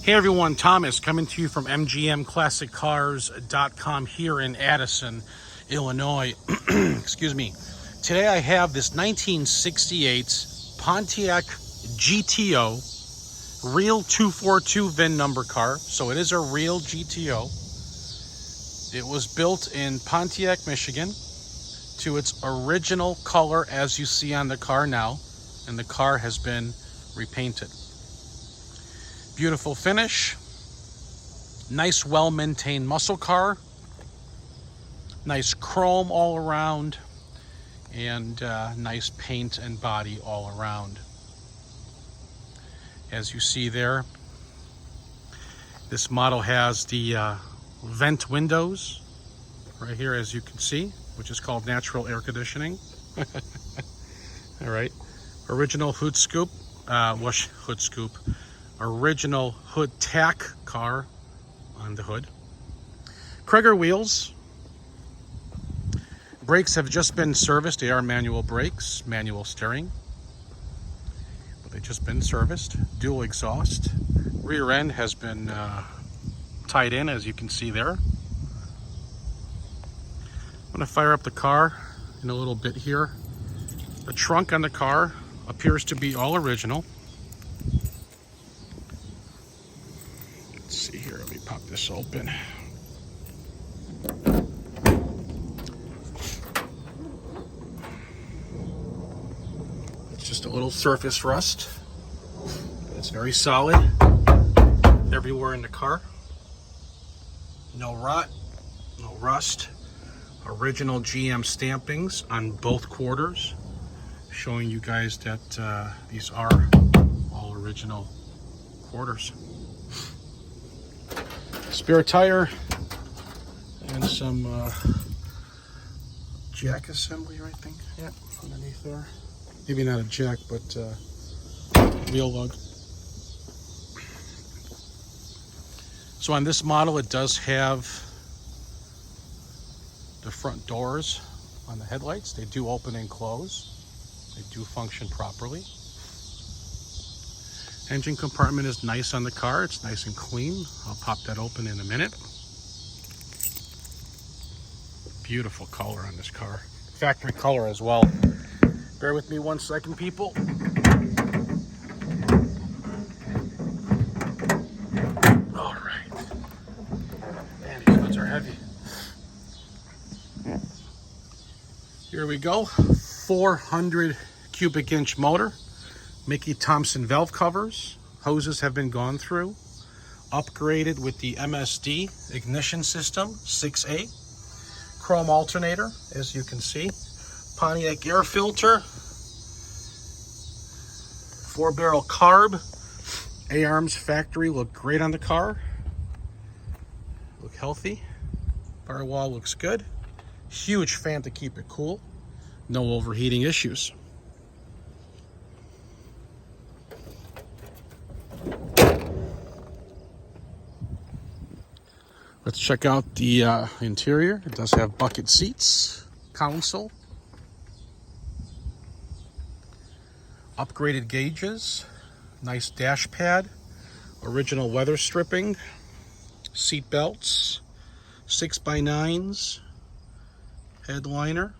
Hey everyone, Thomas coming to you from MGMClassicCars.com here in Addison, Illinois. Excuse me. Today I have this 1968 Pontiac GTO real 242 VIN number car. So it is a real GTO. It was built in Pontiac, Michigan to its original color as you see on the car now, and the car has been repainted. Beautiful finish, nice well-maintained muscle car, nice chrome all around, and nice paint and body all around. As you see there, this model has the vent windows right here, as you can see, which is called natural air conditioning. All right, original hood scoop, original hood tach car on the hood. Cragar wheels. Brakes have just been serviced. They are manual brakes, manual steering, but they've just been serviced. Dual exhaust. Rear end has been tied in, as you can see there. I'm going to fire up the car in a little bit here. The trunk on the car appears to be all original. Let's see here, let me pop this open. It's just a little surface rust. It's very solid everywhere in the car. No rot, no rust. Original GM stampings on both quarters, showing you guys that these are all original quarters. Spare tire and some jack assembly, I think. Yeah, underneath there. Maybe not a jack, but wheel lug. So on this model, it does have the front doors on the headlights. They do open and close. They do function properly. Engine compartment is nice on the car. It's nice and clean. I'll pop that open in a minute. Beautiful color on this car. Factory color as well. Bear with me 1 second, people. All right. Man, these hoods are heavy. Here we go. 400 cubic inch motor. Mickey Thompson valve covers. Hoses have been gone through. Upgraded with the MSD ignition system, 6A. Chrome alternator, as you can see. Pontiac air filter. 4-barrel carb. A-arms factory look great on the car. Look healthy. Firewall looks good. Huge fan to keep it cool. No overheating issues. Let's check out the interior. It does have bucket seats, console, upgraded gauges, nice dash pad, original weather stripping, seat belts, 6x9s, headliner,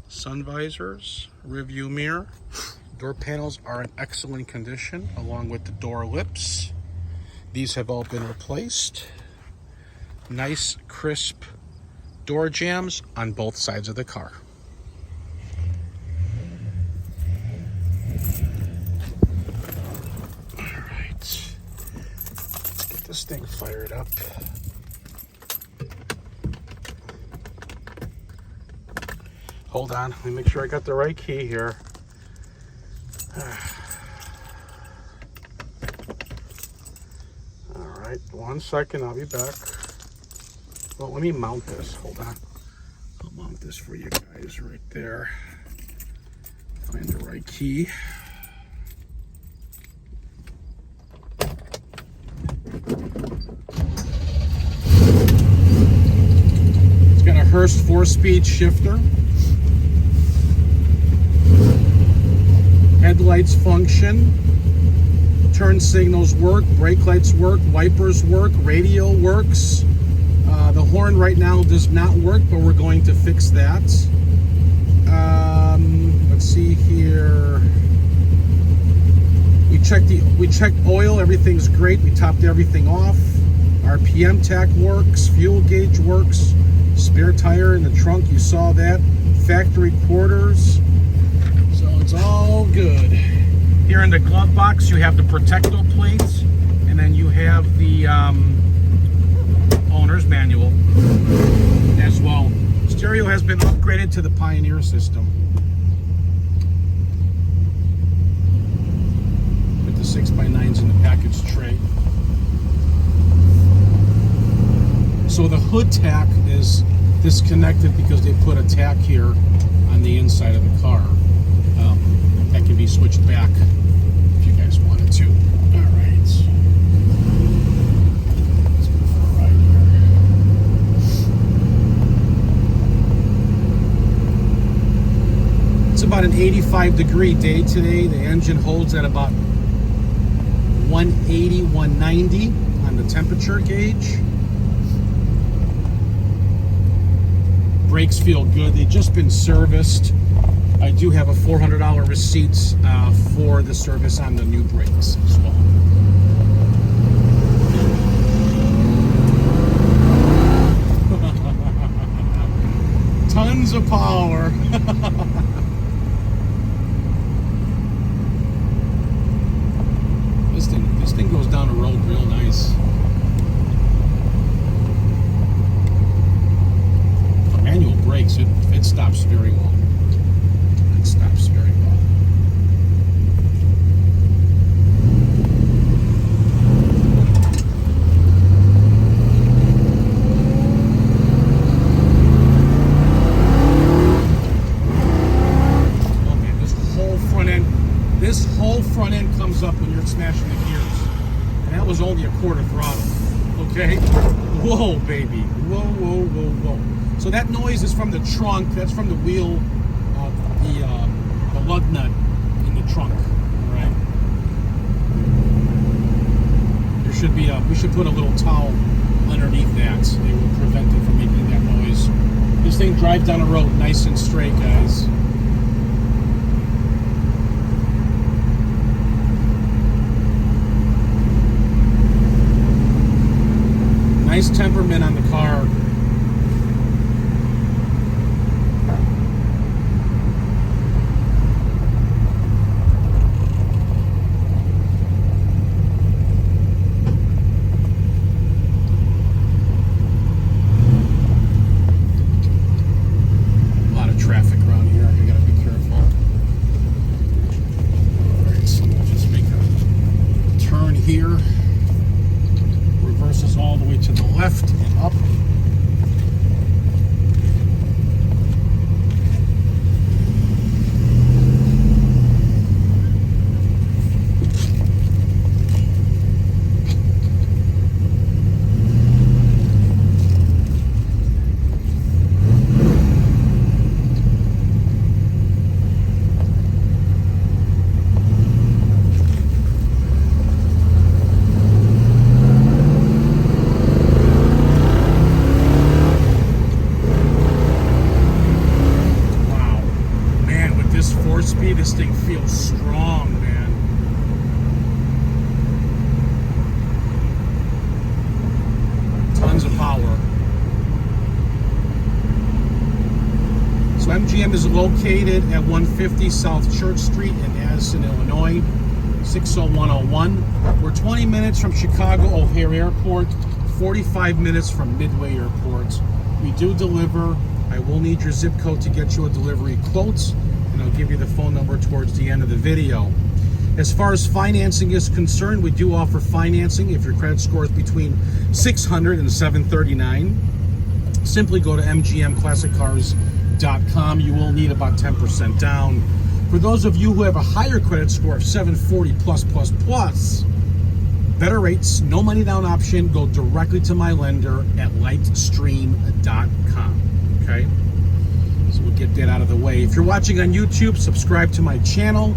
sun visors, rear view mirror. Door panels are in excellent condition, along with the door lips. These have all been replaced. Nice, crisp door jambs on both sides of the car. All right, let's get this thing fired up. Hold on, let me make sure I got the right key here. All right, 1 second, I'll be back. Well, let me mount this. Hold on. I'll mount this for you guys right there. Find the right key. It's got a Hurst 4-speed shifter. Headlights function. turn signals work, brake lights work, wipers work, radio works. The horn right now does not work, but we're going to fix that. Let's see here. We checked oil, everything's great. We topped everything off. RPM tach works, fuel gauge works, spare tire in the trunk, you saw that. Factory quarters, so it's all good. Here in the glove box you have the protectoplate, and then you have the owner's manual as well. Stereo has been upgraded to the Pioneer system with the 6x9s in the package tray. So the hood tach is disconnected because they put a tach here on the inside of the car. That can be switched back if you guys wanted to. All right. Let's go for a ride here. It's about an 85-degree day today. The engine holds at about 180, 190 on the temperature gauge. Brakes feel good. They've just been serviced. I do have a $400 receipt for the service on the new brakes as well. Tons of power. This thing goes down the road real nice. Manual brakes, it stops very well. It stops very well. Oh man, this whole front end comes up when you're smashing the gears. And that was only a quarter throttle. Okay? Whoa, baby. Whoa, whoa, whoa, whoa. So that noise is from the trunk. That's from the wheel, the lug nut in the trunk. All right. There should be we should put a little towel underneath that. It will prevent it from making that noise. This thing drives down the road nice and straight, guys. Nice temperament on the car. All the way to the left and up. This thing feels strong, man. Tons of power. So MGM is located at 150 South Church Street in Addison, Illinois, 60101. We're 20 minutes from Chicago O'Hare Airport, 45 minutes from Midway Airport. We do deliver. I will need your zip code to get you a delivery quote. And I'll give you the phone number towards the end of the video. As far as financing is concerned, we do offer financing if your credit score is between 600 and 739. Simply go to mgmclassiccars.com. You will need about 10% down. For those of you who have a higher credit score of 740 plus, better rates, no money down option, go directly to my lender at lightstream.com. Okay? So we'll get that out of the way. If you're watching on YouTube, subscribe to my channel.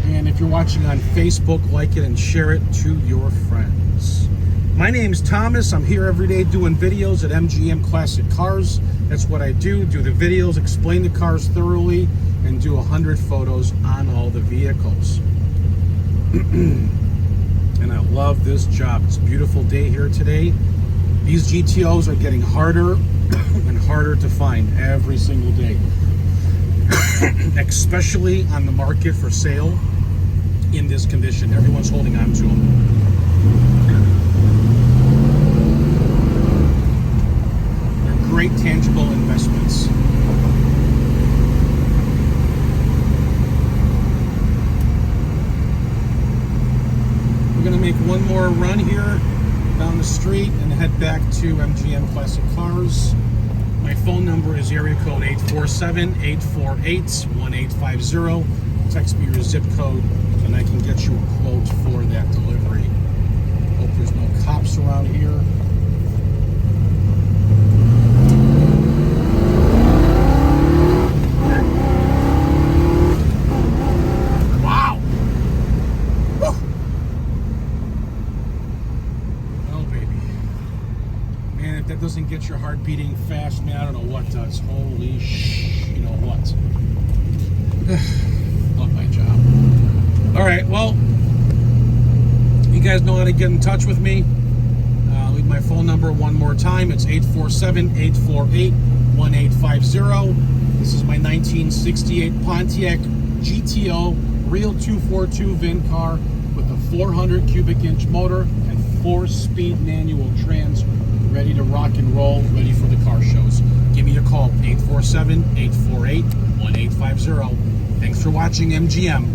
And if you're watching on Facebook, like it and share it to your friends. My name's Thomas. I'm here every day doing videos at MGM Classic Cars. That's what I do the videos, explain the cars thoroughly, and do 100 photos on all the vehicles. And I love this job. It's a beautiful day here today. These GTOs are getting harder and harder to find every single day. Especially on the market for sale in this condition. Everyone's holding on to them. They're great tangible investments. We're going to make one more run here down the street and head back to MGM Classic Cars. My phone number is area code 847-848-1850. Text me your zip code and I can get you a quote for that delivery. Hope there's no cops around here. Wow! Woo! Oh, baby. Man, if that doesn't get your heart beating fast, man, I don't know what does. Holy you know what. Love my job. All right, well, you guys know how to get in touch with me. Leave my phone number one more time. It's 847-848-1850. This is my 1968 Pontiac GTO real 242 VIN car with a 400 cubic inch motor and 4-speed manual trans, ready to rock and roll, ready for the car shows. Give me a call, 847-848-1850. Thanks for watching MGM.